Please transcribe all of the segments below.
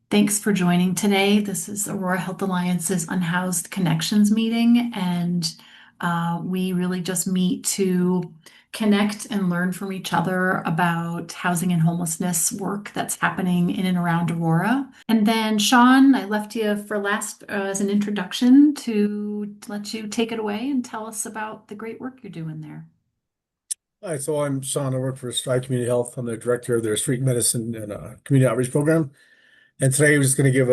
Thanks for joining today. This is Aurora Health Alliance's Unhoused Connections meeting, and we really just meet to connect and learn from each other about housing and homelessness work that's happening in and around Aurora. And then, Shawn, I left you for last as an introduction to let you take it away and tell us about the great work you're doing there. Hi, so I'm Shawn. I work for Stride Community Health. I'm the director of their street medicine and community outreach program. And today we're just going to give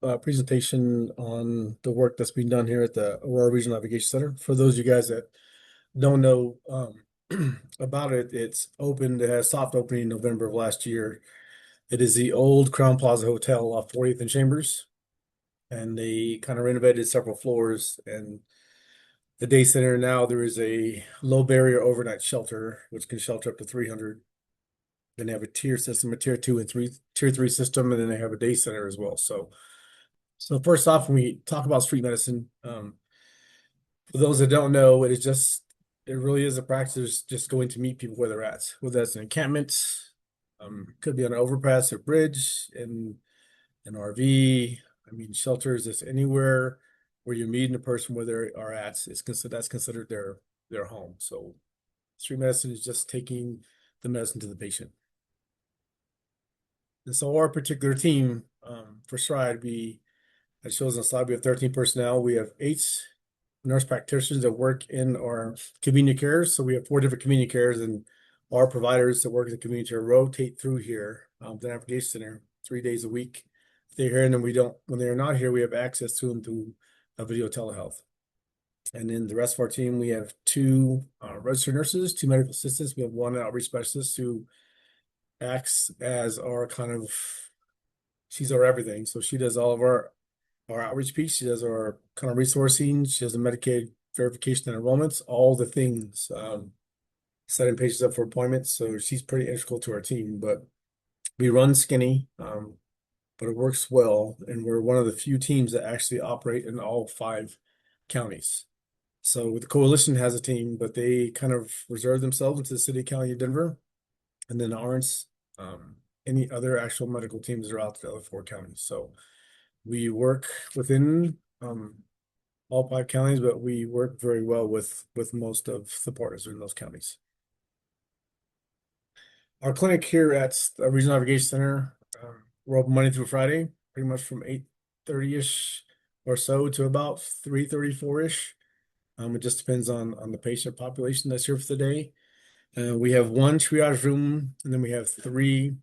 a presentation on the work that's being done here at the Aurora Regional Navigation Center. For those of you guys that don't know about it, it's opened. It has soft opening in November of last year. It is the old Crown Plaza Hotel off 40th and Chambers, and they kind of renovated several floors. And the day center now, there is a low barrier overnight shelter, which can shelter up to 300. Then they have a tier system, a tier two and tier three system, and then they have a day center as well. So first off, when we talk about street medicine, for those that don't know, it really is a practice just going to meet people where they're at, whether that's an encampment, could be on an overpass or bridge, in an RV. I mean, shelters, it's anywhere where you're meeting a person where they are at. That's considered their home. So street medicine is just taking the medicine to the patient. And so our particular team for Stride, as shows on the slide, we have 13 personnel. We have 8 nurse practitioners that work in our community cares. So we have 4 different community cares, and our providers that work in the community care rotate through here, the navigation center, 3 days a week. If they're here, and then when they're not here, we have access to them through a video telehealth. And then the rest of our team, we have 2 registered nurses, 2 medical assistants. We have 1 outreach specialist who acts as our she's our everything. So she does all of our outreach piece. She does our kind of resourcing. She does the Medicaid verification and enrollments, all the things, setting patients up for appointments. So she's pretty integral to our team. But we run skinny, but it works well. And we're one of the few teams that actually operate in all 5 counties. So the coalition has a team, but they kind of reserve themselves into the city county of Denver, and then aren't any other actual medical teams that are out to the other 4 counties. So we work within all 5 counties, but we work very well with most of the partners in those counties. Our clinic here at the Regional Navigation Center, we're open Monday through Friday, pretty much from 8:30-ish or so to about 3:34-ish. It just depends on the patient population that's here for the day. We have 1 triage room, and then we have 3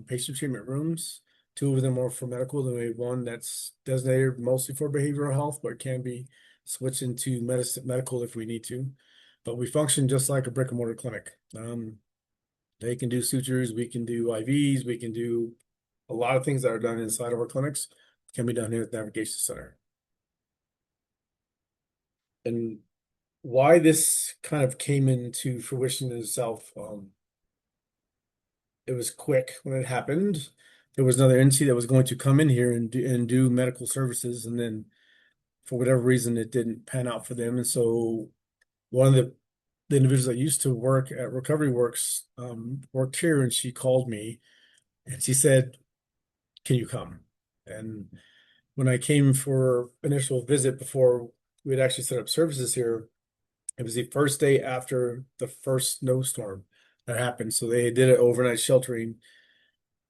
patient treatment rooms. 2 of them are for medical. Then we have 1 that's designated mostly for behavioral health, but can be switched into medical if we need to. But we function just like a brick and mortar clinic. They can do sutures, we can do IVs, we can do a lot of things that are done inside of our clinics can be done here at the Navigation Center. And why this kind of came into fruition in itself, it was quick when it happened. There was another entity that was going to come in here and do medical services, and then for whatever reason it didn't pan out for them. And so one of the individuals that used to work at Recovery Works worked here, and she called me and she said, "Can you come?" And when I came for initial visit before we had actually set up services here, it was the first day after the first snowstorm that happened. So they did it overnight sheltering.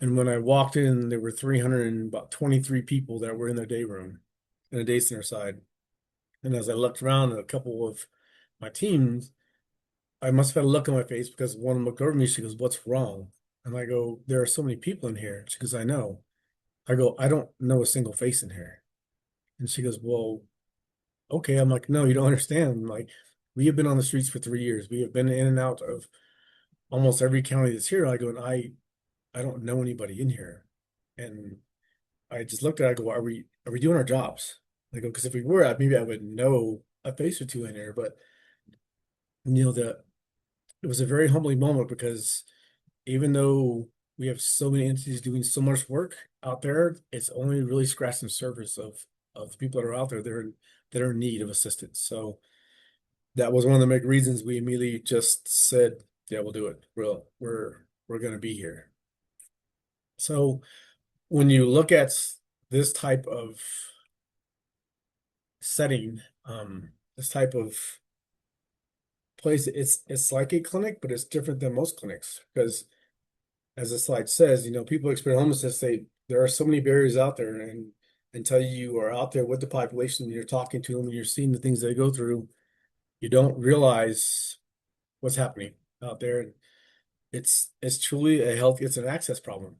And when I walked in, there were 323 people that were in their day room in a day center side. And as I looked around at a couple of my teams, I must have had a look on my face because one of them looked over at me. She goes, "What's wrong?" And I go, "There are so many people in here." She goes, "I know." I go, "I don't know a single face in here." And she goes, "Well, okay." I'm like, "No, you don't understand." I'm like, we have been on the streets for 3 years. We have been in and out of almost every county that's here. I go, and I don't know anybody in here. And I just looked at it, I go, are we doing our jobs? I go, because if we were, maybe I would know a face or 2 in here. But it was a very humbling moment because even though we have so many entities doing so much work out there, it's only really scratching the surface of the people that are out there that are in need of assistance. So that was one of the big reasons we immediately just said, "Yeah, we'll do it. We're going to be here." So when you look at this type of setting, this type of place, it's like a clinic, but it's different than most clinics because, as the slide says, people experience homelessness. There are so many barriers out there, and until you are out there with the population, you're talking to them, and you're seeing the things they go through, you don't realize what's happening out there. It's truly it's an access problem.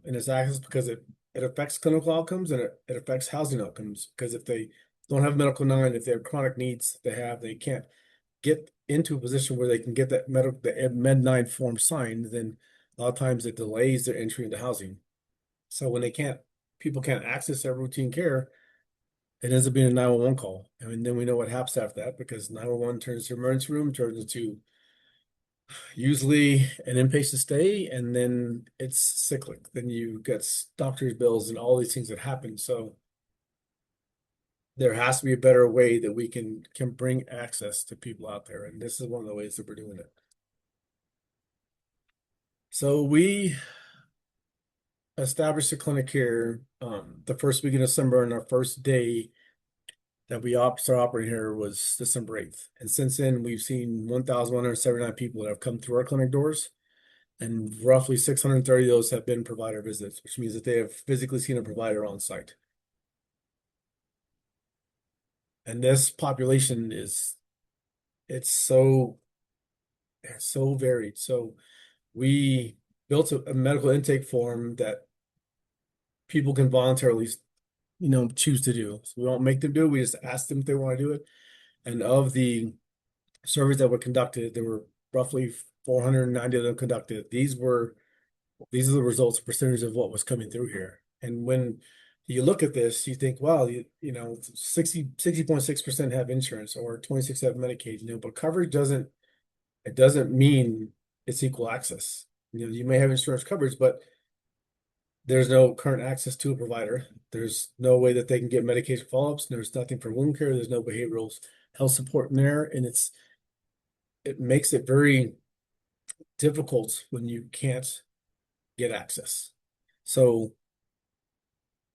And it's access because it affects clinical outcomes, and it affects housing outcomes because if they don't have medical nine, if they have chronic needs they can't get into a position where they can get the med nine form signed, then a lot of times it delays their entry into housing. So when people can't access their routine care, it ends up being a 911 call. I mean, then we know what happens after that because 911 turns to emergency room, turns into usually an inpatient stay, and then it's cyclic. Then you get doctor's bills and all these things that happen. So there has to be a better way that we can bring access to people out there, and this is one of the ways that we're doing it. So we established a clinic here the first week of December, and our first day that we started operating here was December 8th. And since then, we've seen 1,179 people that have come through our clinic doors. And roughly 630 of those have been provider visits, which means that they have physically seen a provider on site. And this population it's so varied. So we built a medical intake form that people can voluntarily, choose to do. So we don't make them do it. We just ask them if they want to do it. And of the surveys that were conducted, there were roughly 490 of them conducted. These are the results, percentage of what was coming through here. And when you look at this, you think, wow, 60.6% have insurance or 26 have Medicaid, but coverage doesn't mean it's equal access. You may have insurance coverage, but there's no current access to a provider. There's no way that they can get medication follow-ups. There's nothing for wound care. There's no behavioral health support in there. And it makes it very difficult when you can't get access. So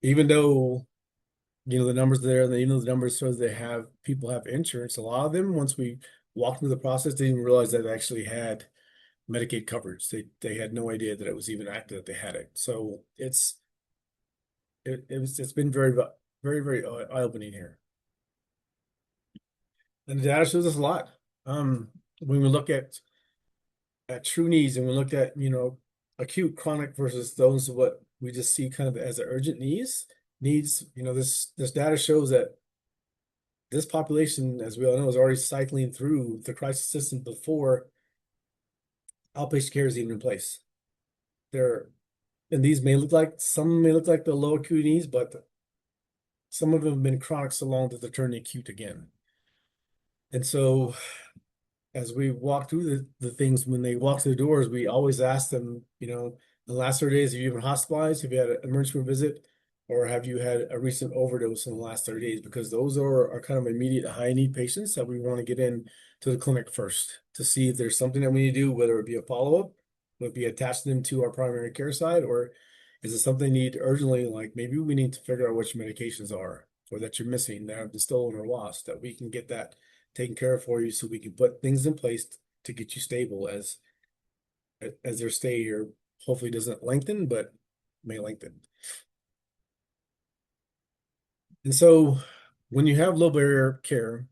even though the numbers are there, and even though the numbers show people have insurance, a lot of them, once we walked through the process, didn't even realize that they actually had Medicaid coverage. They had no idea that it was even active, that they had it. So it's been very, very, very eye-opening here. And the data shows us a lot. When we look at true needs, and we look at acute, chronic versus those of what we just see kind of as the urgent needs, this data shows that this population, as we all know, is already cycling through the crisis system before outpatient care is even in place. And these some may look like the low acuity needs, but some of them have been chronic so long that they're turning acute again. And so as we walk through the things, when they walk through the doors, we always ask them, the last 30 days, have you been hospitalized? Have you had an emergency room visit? Or have you had a recent overdose in the last 30 days? Because those are kind of immediate high need patients that we want to get in to the clinic first to see if there's something that we need to do, whether it be a follow-up, would be attaching them to our primary care side, or is it something they need urgently, like maybe we need to figure out which medications are or that you're missing that have been stolen or lost, that we can get that taken care of for you so we can put things in place to get you stable as their stay here hopefully doesn't lengthen, but may lengthen. And so when you have low barrier care,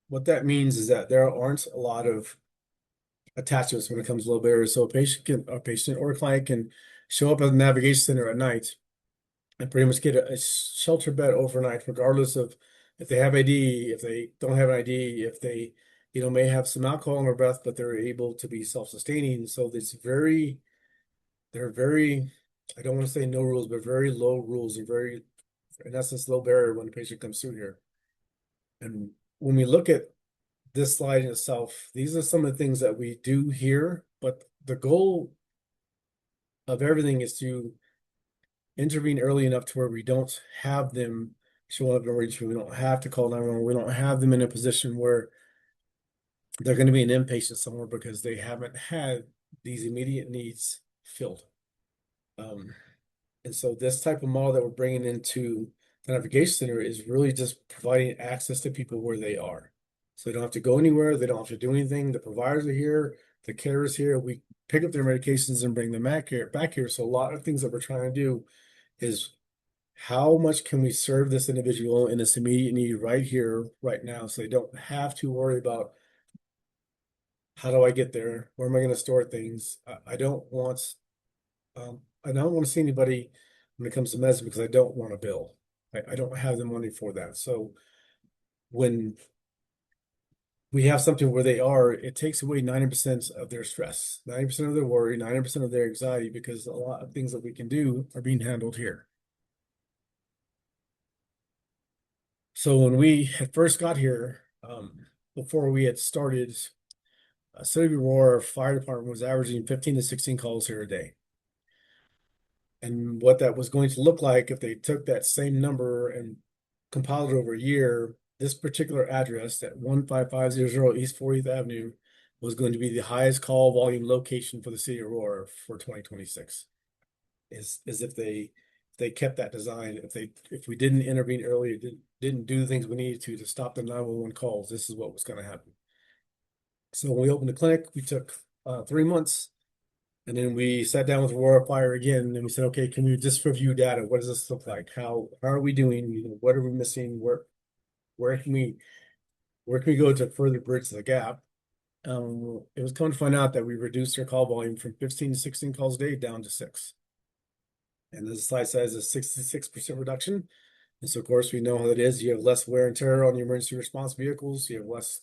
what that means is that there aren't a lot of attachments when it comes to low barrier. So a patient or a client can show up at the navigation center at night and pretty much get a shelter bed overnight, regardless of if they have ID, if they don't have an ID, if they, may have some alcohol in their breath, but they're able to be self-sustaining. So they're very, I don't want to say no rules, but very low rules and very, in essence, low barrier when the patient comes through here. And when we look at this slide in itself, these are some of the things that we do here, but the goal of everything is to intervene early enough to where we don't have them showing up in emergency room. We don't have to call 911. We don't have them in a position where they're going to be an inpatient somewhere because they haven't had these immediate needs filled. Um, And so this type of model that we're bringing into the navigation center is really just providing access to people where they are. So they don't have to go anywhere. They don't have to do anything. The providers are here. The care is here. We pick up their medications and bring them back here. So a lot of things that we're trying to do is how much can we serve this individual in this immediate need right here, right now, so they don't have to worry about how do I get there? Where am I going to store things? I don't want to see anybody when it comes to medicine because I don't want a bill. I don't have the money for that. So when we have something where they are, it takes away 90% of their stress, 90% of their worry, 90% of their anxiety, because a lot of things that we can do are being handled here. So when we had first got here, before we had started, City of Aurora Fire Department was averaging 15 to 16 calls here a day. And what that was going to look like if they took that same number and compiled it over a year, this particular address at 15500 East 40th Avenue was going to be the highest call volume location for the city of Aurora for 2026. Is if they kept that design, if we didn't intervene earlier, didn't do the things we needed to stop the 911 calls, this is what was going to happen. So when we opened the clinic, we took 3 months. And then we sat down with Aurora Fire again, and we said, okay, can we just review data? What does this look like? How are we doing? What are we missing? Where can we where can we go to further bridge the gap? It was coming to find out that we reduced our call volume from 15 to 16 calls a day down to 6. And the slide says a 66% reduction. And so of course we know how that is. You have less wear and tear on your emergency response vehicles, you have less,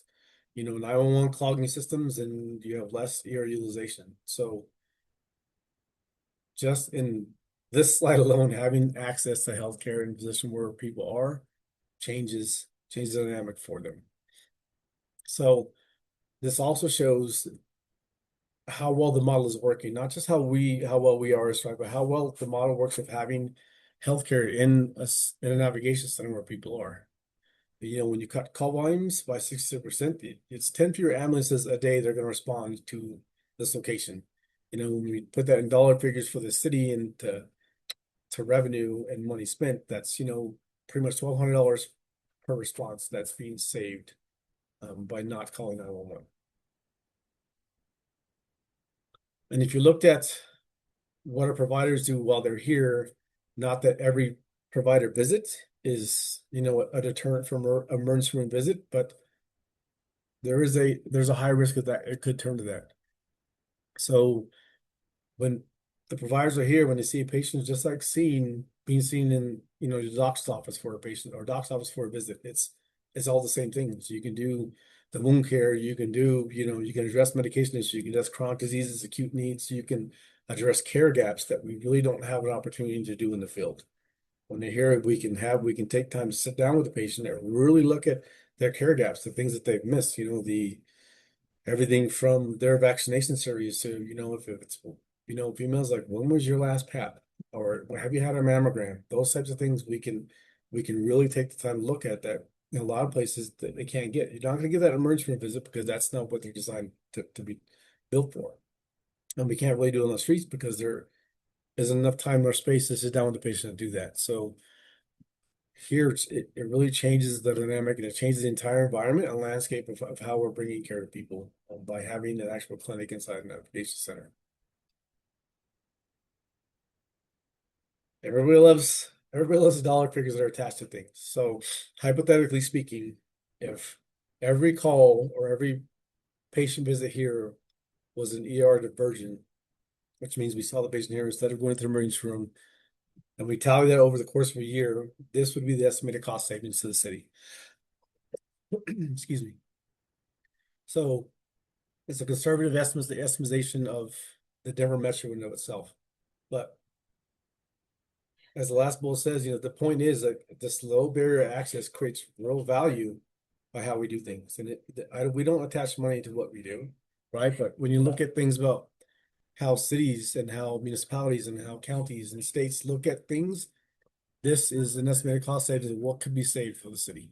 911 clogging systems, and you have less ER utilization. So just in this slide alone, having access to healthcare in a position where people are changes the dynamic for them. So this also shows how well the model is working, not just how well we are as Stripe, but how well the model works with having healthcare in a navigation center where people are. When you cut call volumes by 60%, it's 10 fewer ambulances a day they're going to respond to this location. When we put that in dollar figures for the city and to revenue and money spent, that's pretty much $1,200 per response that's being saved by not calling 911. And if you looked at what our providers do while they're here, not that every provider visit is a deterrent from emergency room visit, but there's a high risk of that it could turn to that. So when the providers are here, when they see a patient, just like being seen in the doc's office for a patient or doc's office for a visit, it's all the same things. You can do the wound care, you can address medication issues, you can address chronic diseases, acute needs, you can address care gaps that we really don't have an opportunity to do in the field. When they're here, we can take time to sit down with the patient and really look at their care gaps, the things that they've missed, the everything from their vaccination series to, if it's, females, like, when was your last PAP? Or have you had a mammogram? Those types of things we can really take the time to look at that in a lot of places that they can't get. You're not going to get that emergency room visit because that's not what they're designed to be built for. And we can't really do it on the streets because there isn't enough time or space to sit down with the patient to do that. So here it really changes the dynamic, and it changes the entire environment and landscape of how we're bringing care to people by having an actual clinic inside an navigation center. Everybody loves the dollar figures that are attached to things. So hypothetically speaking, if every call or every patient visit here was an ER diversion, which means we saw the patient here instead of going to the emergency room, and we tally that over the course of a year, this would be the estimated cost savings to the city. Excuse me. So it's a conservative estimate, the estimation of the Denver metro in and of itself. But as the last bullet says, the point is that this low barrier access creates real value by how we do things. And we don't attach money to what we do, right? But when you look at things about how cities and how municipalities and how counties and states look at things, this is an estimated cost savings of what could be saved for the city.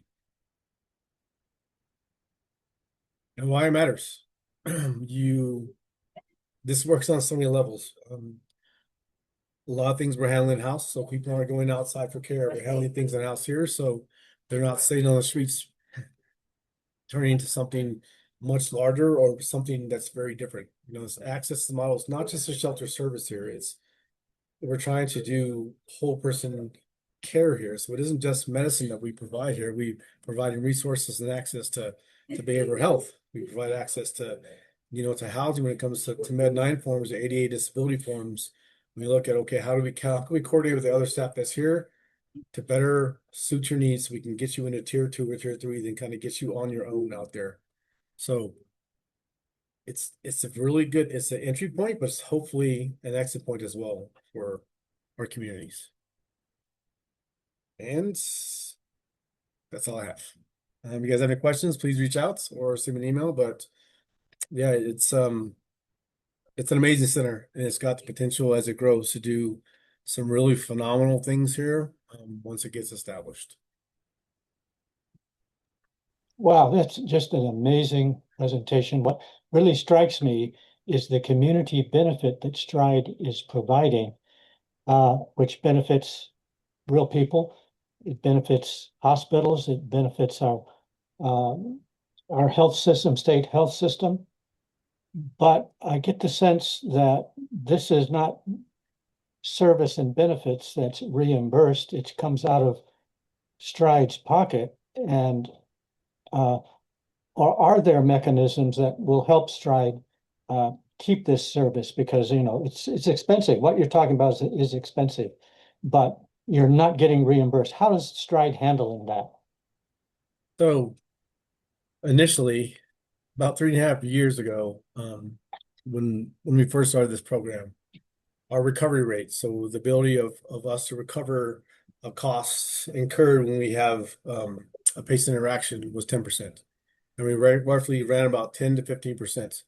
And why it matters. This works on so many levels. a lot of things we're handling in-house, so people aren't going outside for care. We're handling things in-house here, so they're not staying on the streets, turning into something much larger or something that's very different. You know, this access to the model is not just a shelter service here. It's we're trying to do whole person care here. So it isn't just medicine that we provide here. We providing resources and access to behavioral health. We provide access to, to housing when it comes to Med 9 forms, to ADA disability forms. We look at, okay, how can we coordinate with the other staff that's here to better suit your needs so we can get you into tier 2 or tier 3, then kind of get you on your own out there. So it's a really good, it's an entry point, but it's hopefully an exit point as well for our communities. And that's all I have. You guys have any questions, please reach out or send me an email. But yeah, it's an amazing center, and it's got the potential as it grows to do some really phenomenal things here once it gets established. Wow, that's just an amazing presentation. What really strikes me is the community benefit that Stride is providing, which benefits real people. It benefits hospitals. It benefits our health system, state health system. But I get the sense that this is not service and benefits that's reimbursed. It comes out of Stride's pocket. And or are there mechanisms that will help Stride keep this service? Because it's expensive. What you're talking about is expensive, but you're not getting reimbursed. How does Stride handling that? So initially, about 3.5 years ago, when we first started this program, our recovery rate, so the ability of us to recover costs incurred when we have a patient interaction, was 10%. And we roughly ran about 10 to 15%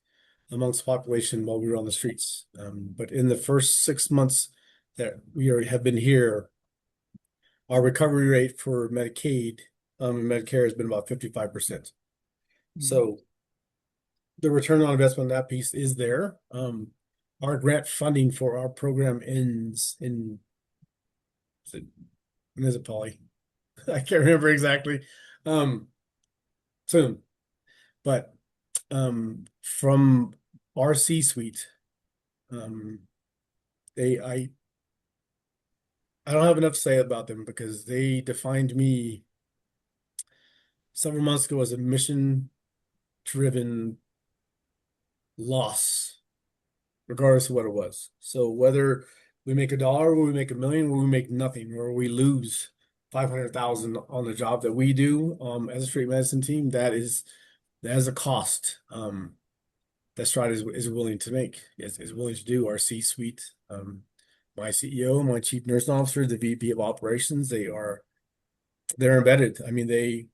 amongst the population while we were on the streets. But in the first 6 months that have been here, our recovery rate for Medicaid and Medicare has been about 55%. So the return on investment on that piece is there. Our grant funding for our program ends in, when is it, Polly? I can't remember exactly. Soon. But from our C-suite, I don't have enough to say about them because they defined me several months ago as a mission-driven loss, regardless of what it was. So whether we make $1, or we make $1 million, or we make nothing, or we lose 500,000 on the job that we do as a street medicine team, that is a cost that Stride is willing to make, is willing to do. Our C-suite, my CEO, my chief nursing officer, the VP of operations, they're embedded. I mean, they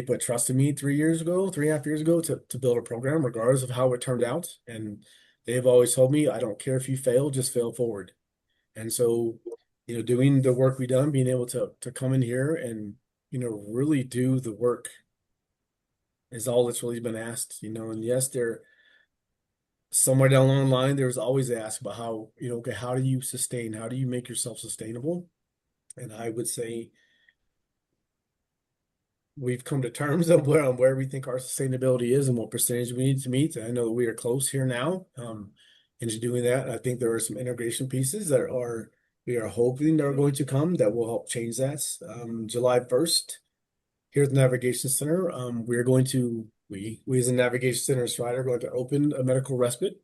put trust in me 3.5 years ago to build a program, regardless of how it turned out. And they've always told me, I don't care if you fail, just fail forward. And so, doing the work we've done, being able to come in here and, really do the work is all that's really been asked, and yes, somewhere down the line, there was always asked about how, okay, how do you make yourself sustainable? And I would say we've come to terms of where we think our sustainability is and what percentage we need to meet. And I know that we are close here now. Into doing that, I think there are some integration pieces we are hoping that are going to come that will help change that. July 1st, here at the Navigation Center, we as a Navigation Center Stride are going to open a medical respite.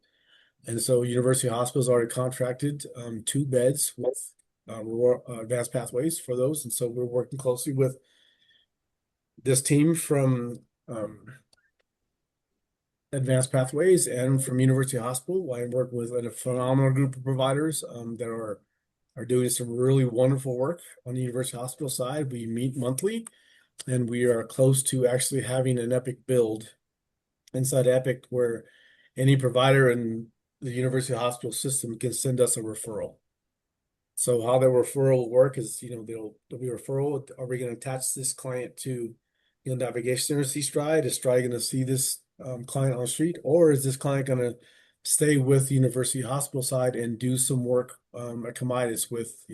And so University Hospital has already contracted 2 beds with Advanced Pathways for those. And so we're working closely with this team from Advanced Pathways and from University Hospital. I work with a phenomenal group of providers that are doing some really wonderful work on the University Hospital side. We meet monthly, and we are close to actually having an Epic build inside Epic where any provider in the University Hospital system can send us a referral. So how the referral will work is, there'll be a referral. Are we going to attach this client to, Navigation Center, see Stride? Is Stride going to see this client on the street, or is this client going to stay with the University Hospital side and do some work at Comidas with,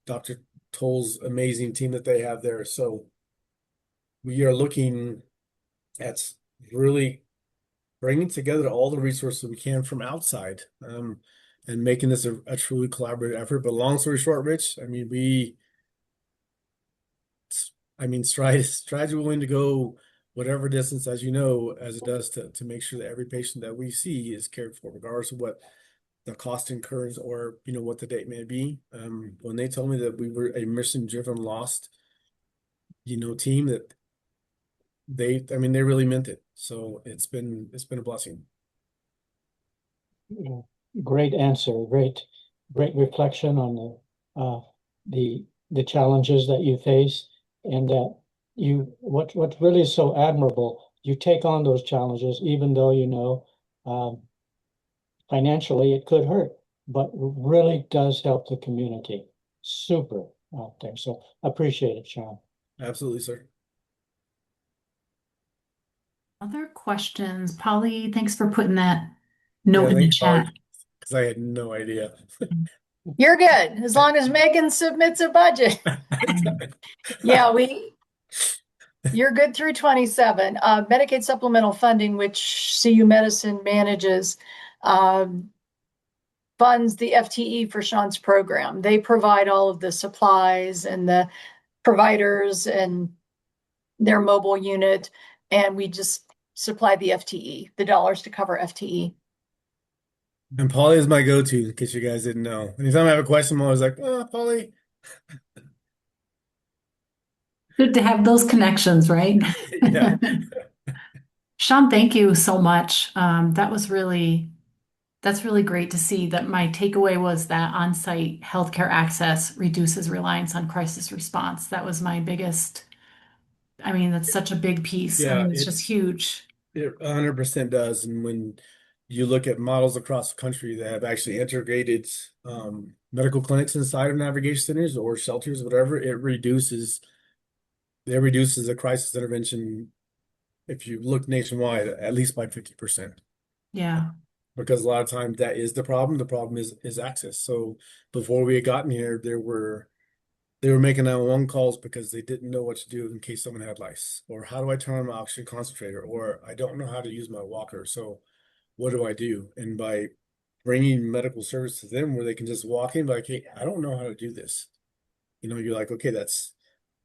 Dr. Toll's amazing team that they have there. So we are looking at really bringing together all the resources we can from outside, and making this a truly collaborative effort. But long story short, Rich, Stride's willing to go whatever distance, as you know, as it does to make sure that every patient that we see is cared for, regardless of what the cost incurs or what the date may be. When they told me that we were a mission-driven, lost, team, that they really meant it. So it's been a blessing. Great answer. Great reflection on the challenges that you face, and that what really is so admirable, you take on those challenges even though financially it could hurt, but really does help the community. Super out there. So appreciate it, Shawn. Absolutely, sir. Other questions? Polly, thanks for putting that note Yeah, in the thanks, Polly, chat. because I had no idea. You're good, as long as Megan submits a budget. Yeah, you're good through 27. Medicaid supplemental funding, which CU Medicine manages, funds the FTE for Shawn's program. They provide all of the supplies and the providers and their mobile unit, and we just supply the FTE, the dollars to cover FTE. And Polly is my go-to, in case you guys didn't know. Anytime I have a question, I'm always like, "Oh, Polly." Good to have those connections, right? Yeah. Shawn, thank you so much. That's really great to see. That my takeaway was that on-site healthcare access reduces reliance on crisis response. That was my biggest, that's such a big piece. Yeah, It's just huge. it 100% does. And when you look at models across the country that have actually integrated medical clinics inside of navigation centers or shelters, whatever, it reduces the crisis intervention, if you look nationwide, at least by 50%. Yeah. Because a lot of times that is the problem. The problem is access. So before we had gotten here, they were making 911 calls because they didn't know what to do in case someone had lice, or how do I turn on my oxygen concentrator, or I don't know how to use my walker. So what do I do? And by bringing medical service to them where they can just walk in, like, hey, I don't know how to do this. You're like, okay, that's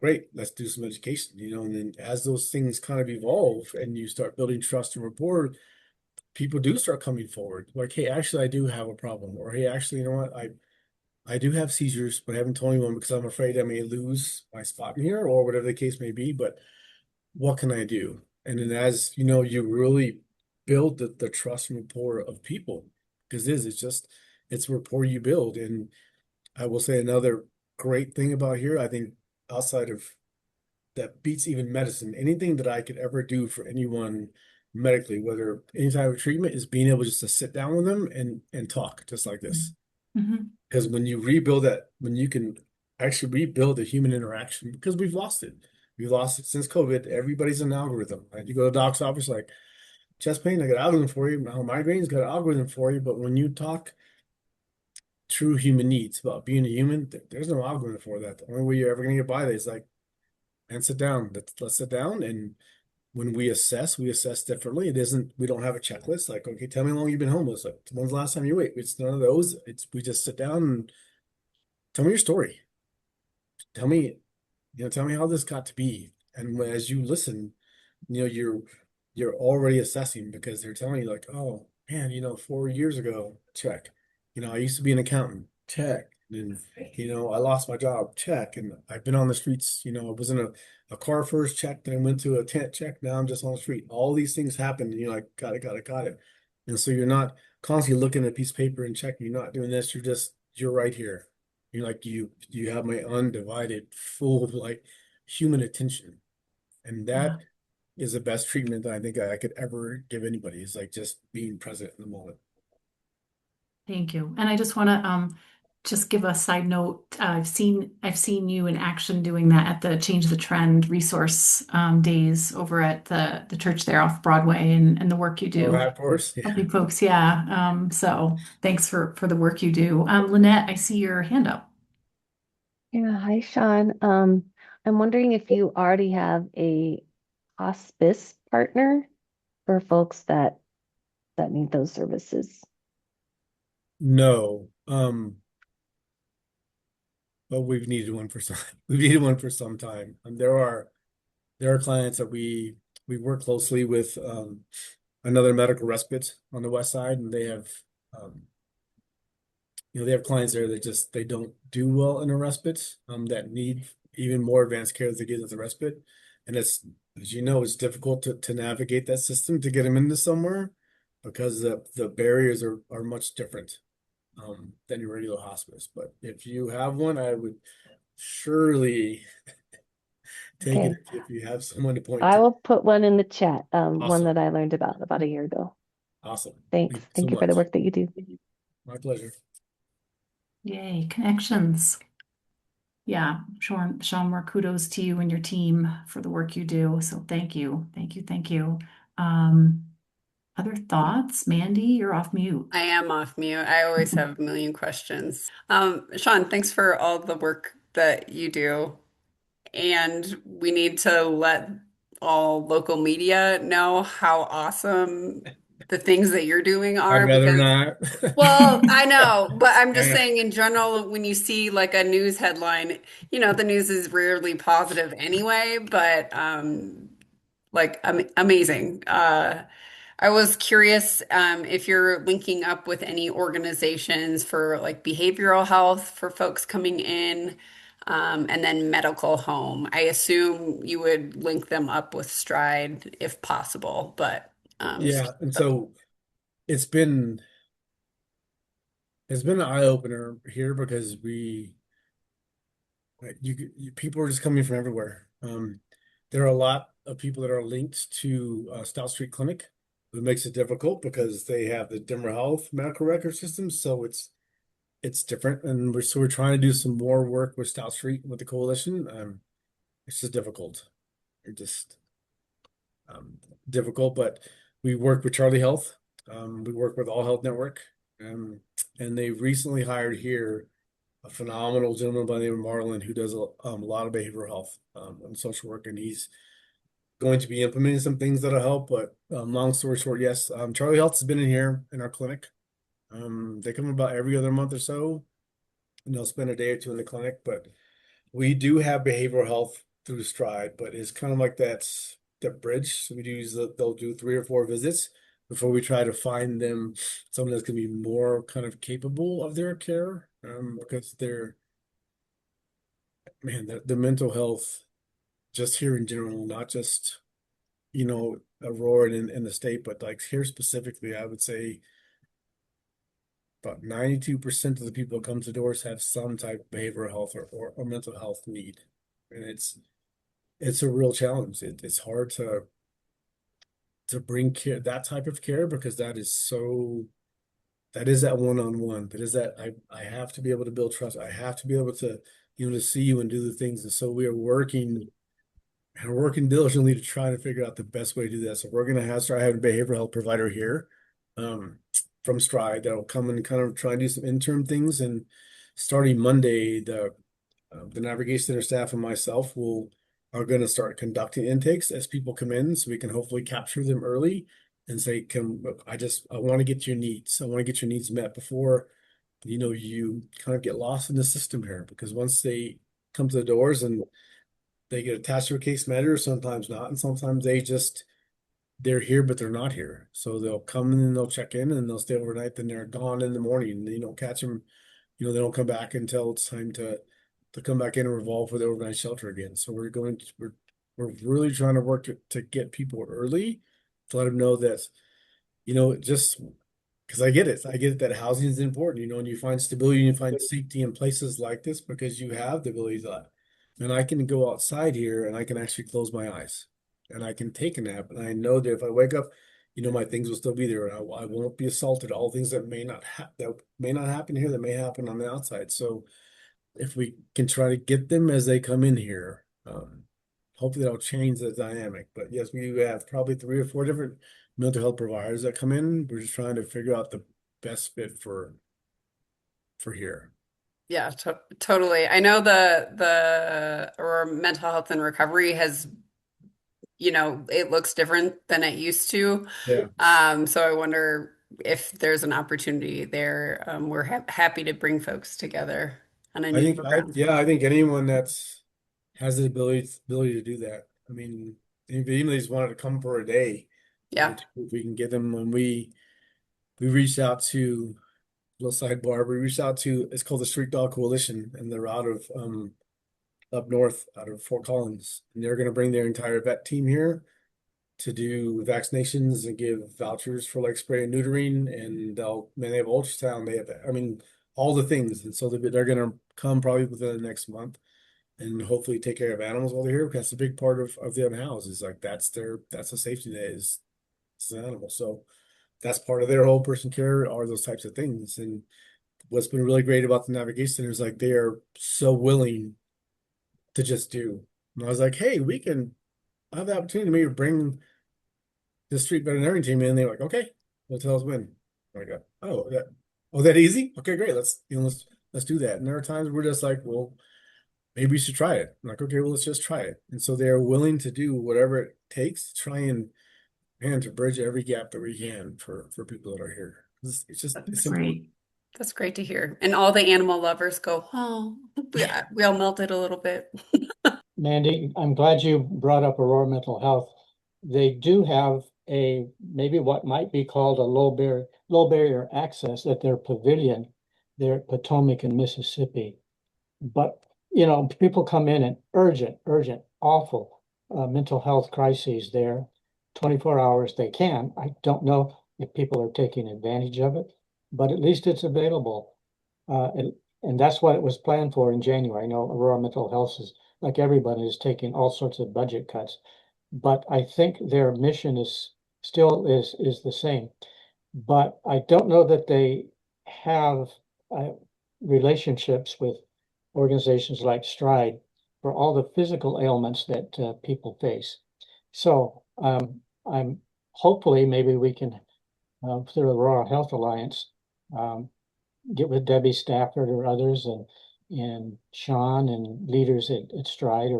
great. Let's do some education, and then as those things kind of evolve and you start building trust and rapport, people do start coming forward. Like, hey, actually, I do have a problem. Or, hey, actually, you know what? I do have seizures, but I haven't told anyone because I'm afraid I may lose my spot in here or whatever the case may be. But what can I do? And then as you really build the trust and rapport of people, because it's rapport you build. And I will say another great thing about here, I think outside of that beats even medicine, anything that I could ever do for anyone medically, whether any type of treatment, is being able just to sit down with them and talk just like this. Mhm. Because when you rebuild that, when you can actually rebuild a human interaction, because we've lost it. We've lost it since COVID. Everybody's an algorithm. Right? You go to the doc's office, like, chest pain, I got an algorithm for you. Migraines, got an algorithm for you. But when you talk true human needs about being a human, there's no algorithm for that. The only way you're ever going to get by that is like, and sit down. Let's sit down. And when we assess differently. It isn't, we don't have a checklist like, okay, tell me how long you've been homeless. Like, when's the last time you ate? It's none of those. We just sit down and tell me your story. Tell me, tell me how this got to be. And as you listen, you're already assessing, because they're telling you like, oh man, 4 years ago, check. I used to be an accountant, check. And I lost my job, check. And I've been on the streets, I was in a car first, check, then I went to a tent, check. Now I'm just on the street. All these things happen, and you're like, got it, got it, got it. And so you're not constantly looking at a piece of paper and checking. You're not doing this. You're right here. You're like, you have my undivided, full, like, human attention. And Yeah. that is the best treatment that I think I could ever give anybody, is like just being present in the moment. Thank you. And I just want just give a side note. I've seen you in action doing that at the Change the Trend resource days over at the church there off Broadway, and the work you Oh, do. of course. Yeah. Helping folks, yeah. So thanks for the work you do. Lynette, I see your hand up. Yeah, hi, Shawn. I'm wondering if you already have a hospice partner for folks that need those services. No. But we've needed one for some we've needed one for some time. There are clients that we work closely with another medical respite on the west side, and they have um, they have clients there that just they don't do well in a respite that need even more advanced care than they get at the respite. And it's, as you know, it's difficult to navigate that system to get them into somewhere because the barriers are much different than your regular hospice. But if you have one, I would surely take it Okay, if you have someone to point I to. will put one in the chat, one Awesome. that I learned about a year ago. Awesome. Thanks. Thank you so Thank you for the much. work that you do. My pleasure. Yay, connections. Yeah, Shawn, more kudos to you and your team for the work you do. So thank you, thank you, thank you. Um, Other thoughts? Mandy, you're off mute. I am off mute. I always have a million questions. Shawn, thanks for all the work that you do. And we need to let all local media know how awesome the things that you're doing I'd are rather because, not. well, I know, but I'm just Yeah. saying in general, when you see like a news headline, the news is rarely positive anyway, but like amazing. I was curious if you're linking up with any organizations for like behavioral health for folks coming in, and then medical home. I assume you would link them up with Stride if possible, but just Yeah. And so it's been it's been an eye opener here because people are just coming from everywhere. There are a lot of people that are linked to Stout Street Clinic, who makes it difficult because they have the Denver Health medical record system, so it's different, and we're trying to do some more work with Stout Street with the coalition. It's just difficult. It's just um, difficult, but we work with Charlie Health. We work with All Health Network, and they recently hired here a phenomenal gentleman by the name of Marlon who does a lot of behavioral health and social work, and he's going to be implementing some things that'll help. But long story short, yes, Charlie Health has been in here in our clinic. They come about every other month or so, and they'll spend a day or two in the clinic. But we do have behavioral health through Stride, but it's kind of like that bridge. So they'll do 3 or 4 visits before we try to find them someone that's going to be more kind of capable of their care, because the mental health just here in general, not just Aurora in the state, but like here specifically, I would say about 92% of the people that come to doors have some type of behavioral health or mental health need. And it's a real challenge. It's hard to bring care, that type of care, because that is that one-on-one. That is that I have to be able to build trust. I have to be able to, to see you and do the things. And so we are working and we're working diligently to try to figure out the best way to do that. So we're going to start having a behavioral health provider here from Stride that'll come and kind of try and do some interim things. And starting Monday, the navigation center staff and myself are going to start conducting intakes as people come in, so we can hopefully capture them early and say, I want to get your needs. I want to get your needs met before you kind of get lost in the system here, because once they come to the doors and they get attached to a case manager, sometimes not, and sometimes they're here, but they're not here. So they'll come in and they'll check in and they'll stay overnight, then they're gone in the morning. You don't catch them, they don't come back until it's time to come back in and revolve for the overnight shelter again. So we're really trying to work to get people early, to let them know that, just because I get it that housing is important, and you find stability and you find safety in places like this because you have the ability to, and I can go outside here and I can actually close my eyes and I can take a nap. And I know that if I wake up, my things will still be there. I won't be assaulted. All things that may not happen here, that may happen on the outside. So if we can try to get them as they come in here, hopefully that'll change the dynamic. But yes, we have probably 3 or 4 different mental health providers that come in. We're just trying to figure out the best fit for here. Yeah, totally. I know the Aurora Mental Health and Recovery has, it looks different than it used to. Yeah. So I wonder if there's an opportunity there. We're happy to bring folks together on a I new think program. I think anyone that's has the ability to do that. I mean, even if they just wanted to come for a day, Yeah. if we can get them when we reached out to little sidebar, we reached out to it's called the Street Dog Coalition, and they're out of up north, out of Fort Collins, and they're going to bring their entire vet team here to do vaccinations and give vouchers for like spray and neutering, and they have ultrasound, they have, I mean, all the things, and so they're going to come probably within the next month, and hopefully take care of animals while they're here. Because that's a big part of the unhoused is like that's the safety net is an animal, so that's part of their whole person care are those types of things. And what's been really great about the navigation center is like they are so willing to just do. And I was like, hey, we can have the opportunity to maybe bring the street veterinarian team in. They're like, okay, well, tell us when. I go, that easy? Okay, great. Let's do that. And there are times we're just like, well, maybe we should try it. I'm like, okay, well, let's just try it. And so they're willing to do whatever it takes to try and to bridge every gap that we can for people that are here. It's That's important. great. That's great to hear. And all the animal lovers go, oh, we all melted a little bit. Mandy, I'm glad you brought up Aurora Mental Health. They do have maybe what might be called a low barrier access at their pavilion there at Potomac in Mississippi. But, people come in and urgent, awful mental health crises there, 24 hours they can. I don't know if people are taking advantage of it, but at least it's available. And that's what it was planned for in January. I know Aurora Mental Health is, like everybody, is taking all sorts of budget cuts, but I think their mission is still is the same. But I don't know that they have relationships with organizations like Stride for all the physical ailments that people face. So I'm hopefully maybe we can through the Aurora Health Alliance um, get with Debbie Stafford or others and Shawn and leaders at Stride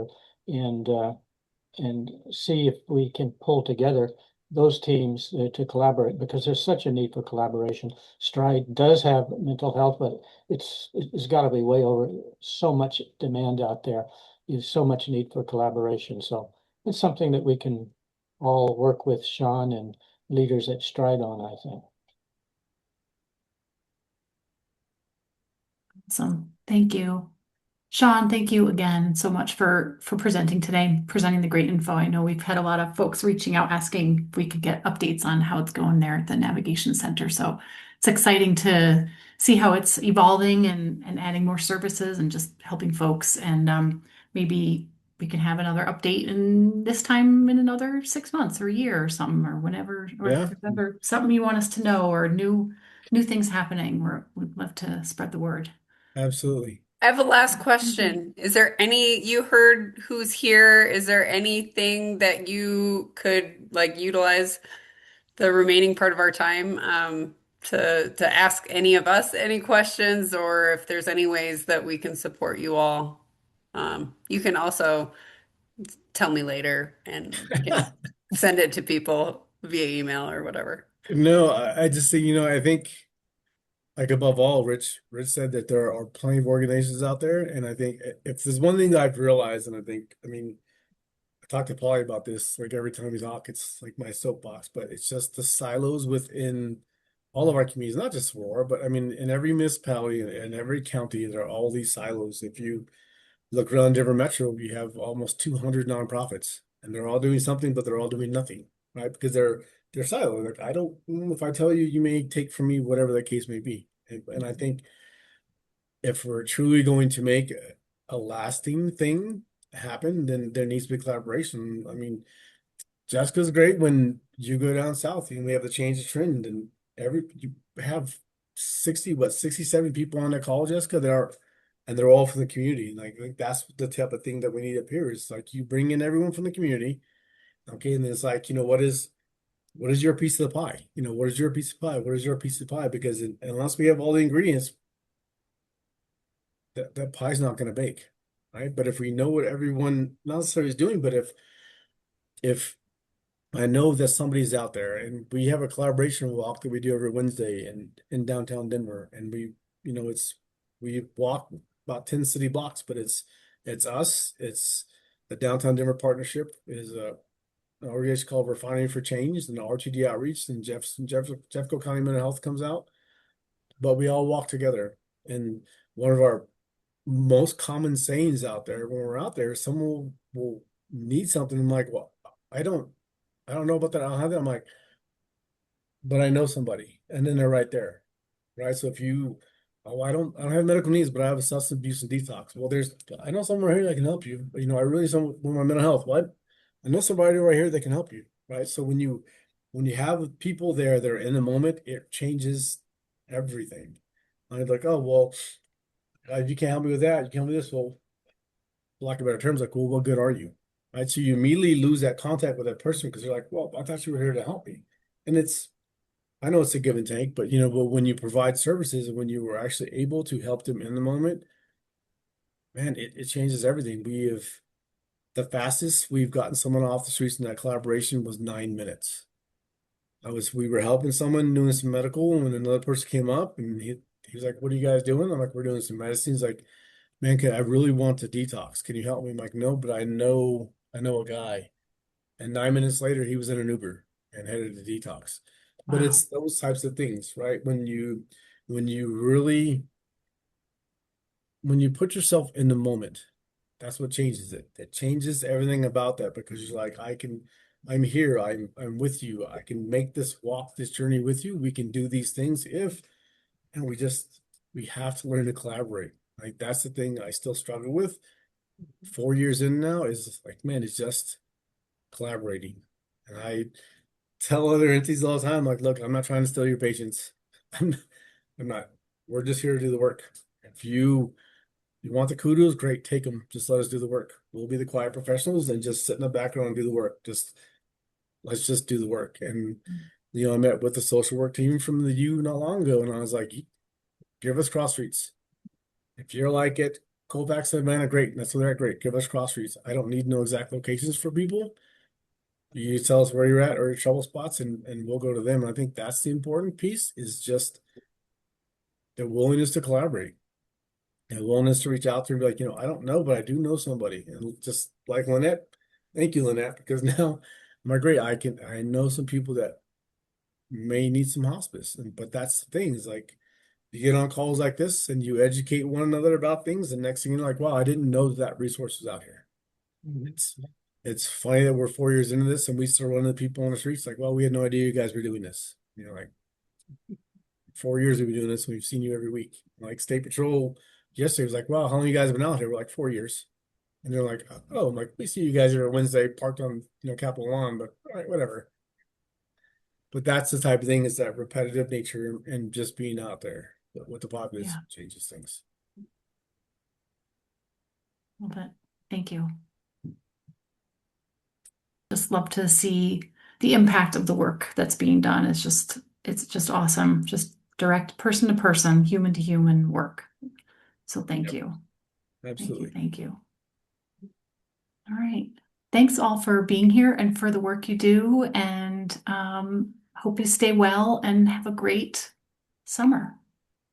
and see if we can pull together those teams to collaborate because there's such a need for collaboration. Stride does have mental health, but it's got to be way over so much demand out there. There's so much need for collaboration. So it's something that we can all work with Shawn and leaders at Stride on, I think. Awesome. Thank you. Shawn, thank you again so much for presenting today, presenting the great info. I know we've had a lot of folks reaching out asking if we could get updates on how it's going there at the Navigation Center. So it's exciting to see how it's evolving and adding more services and just helping folks. And maybe we can have another update in this time in another 6 months or a year or something or whenever, or if Yeah, there's ever something you want us to know or new things happening. We'd love to spread the word. absolutely. I have a last question. Is there you heard who's here? Is there anything that you could like utilize the remaining part of our time to ask any of us any questions, or if there's any ways that we can support you all? You can also tell me later and we can send it to people via email or whatever. No, I just think, I think like above all, Rich said that there are plenty of organizations out there. And I think if there's one thing that I've realized, and I mean, I talk to Paulie about this like every time we talk, it's like my soapbox, but it's just the silos within all of our communities, not just Aurora, but I mean, in every municipality and every county, there are all these silos. If you look around Denver Metro, you have almost 200 nonprofits, and they're all doing something, but they're all doing nothing, right? Because they're siloed. Like I don't, if I tell you, you may take from me whatever the case may be. And I think if we're truly going to make a lasting thing happen, then there needs to be collaboration. I mean, Jessica's great when you go down south and we have to change the trend, and you have 67 people on the call, Jessica, and they're all from the community. Like that's the type of thing that we need up here. Is like you bring in everyone from the community, okay, and then it's like, what is your piece of the pie? What is your piece of pie? What is your piece of the pie? Because unless we have all the ingredients, that pie's not going to bake, right? But if we know what everyone not necessarily is doing, but if I know that somebody's out there, and we have a collaboration walk that we do every Wednesday in downtown Denver, and we walk about 10 city blocks, but it's us, it's the downtown Denver partnership is an organization called Refining for Change, and the RTD Outreach, and Jeffco County Mental Health comes out, but we all walk together. And one of our most common sayings out there when we're out there, someone will need something. I'm like, well, I don't know about that. I don't have that. I'm like, but I know somebody, and then they're right there, right? So I don't have medical needs, but I have a substance abuse and detox. Well, I know someone right here that can help you. I really with my mental health. What? I know somebody right here that can help you, right? So when you have people there, they're in the moment, it changes everything. I'm like, oh well, if you can't help me with that, you can help me with this. Well, for lack of better terms, like, well, what good are you? Right. So you immediately lose that contact with that person because you're like, well, I thought you were here to help me. And I know it's a give and take, but when you provide services and when you were actually able to help them in the moment, man, it changes everything. The fastest we've gotten someone off the streets in that collaboration was 9 minutes. We were helping someone doing some medical, and another person came up and he was like, what are you guys doing? I'm like, we're doing some medicine. He's like, man, I really want to detox. Can you help me? I'm like, no, but I know a guy. And 9 minutes later, he was in an Uber and headed to detox. But Wow. it's those types of things, right? When you really when you put yourself in the moment, that's what changes it. It changes everything about that because you're like, I'm here, I'm with you. I can make this walk, this journey with you. We can do these things and we have to learn to collaborate. Like that's the thing I still struggle with. 4 years in now is like, man, it's just collaborating. And I tell other entities all the time, like, look, I'm not trying to steal your patients. I'm, I'm not. We're just here to do the work. If you want the kudos, great, take them. Just let us do the work. We'll be the quiet professionals and just sit in the background and do the work. Let's just do the work. And I met with the social work team from the U not long ago, and I was like, give us cross streets. If you're like it, Colfax and Atlanta, great. That's where they're at, great. Give us cross streets. I don't need no exact locations for people. You tell us where you're at or your trouble spots, and we'll go to them. And I think that's the important piece is just the willingness to collaborate and willingness to reach out to and be like, I don't know, but I do know somebody. And just like Lynette, thank you, Lynette, because now I'm like, great, I know some people that may need some hospice. But that's the thing is like you get on calls like this and you educate one another about things, and next thing you're like, wow, I didn't know that resource was out here. It's it's funny that we're 4 years into this and we still run into people on the streets like, well, we had no idea you guys were doing this. Like 4 years we've been doing this and we've seen you every week. Like State Patrol yesterday was like, wow, how long you guys have been out here? We're like 4 years. And they're like, oh, I'm like, we see you guys here Wednesday parked on Capitol Lawn, but all right, whatever. But that's the type of thing is that repetitive nature and just being out there with the populace Yeah. changes things. Well, thank you. Just love to see the impact of the work that's being done. It's just awesome. Just direct person to person, human to human work. So thank Yep. you. Absolutely. Thank you. All right. Thanks all for being here and for the work you do. And hope you stay well and have a great summer.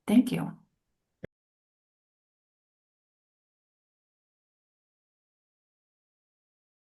Thank you.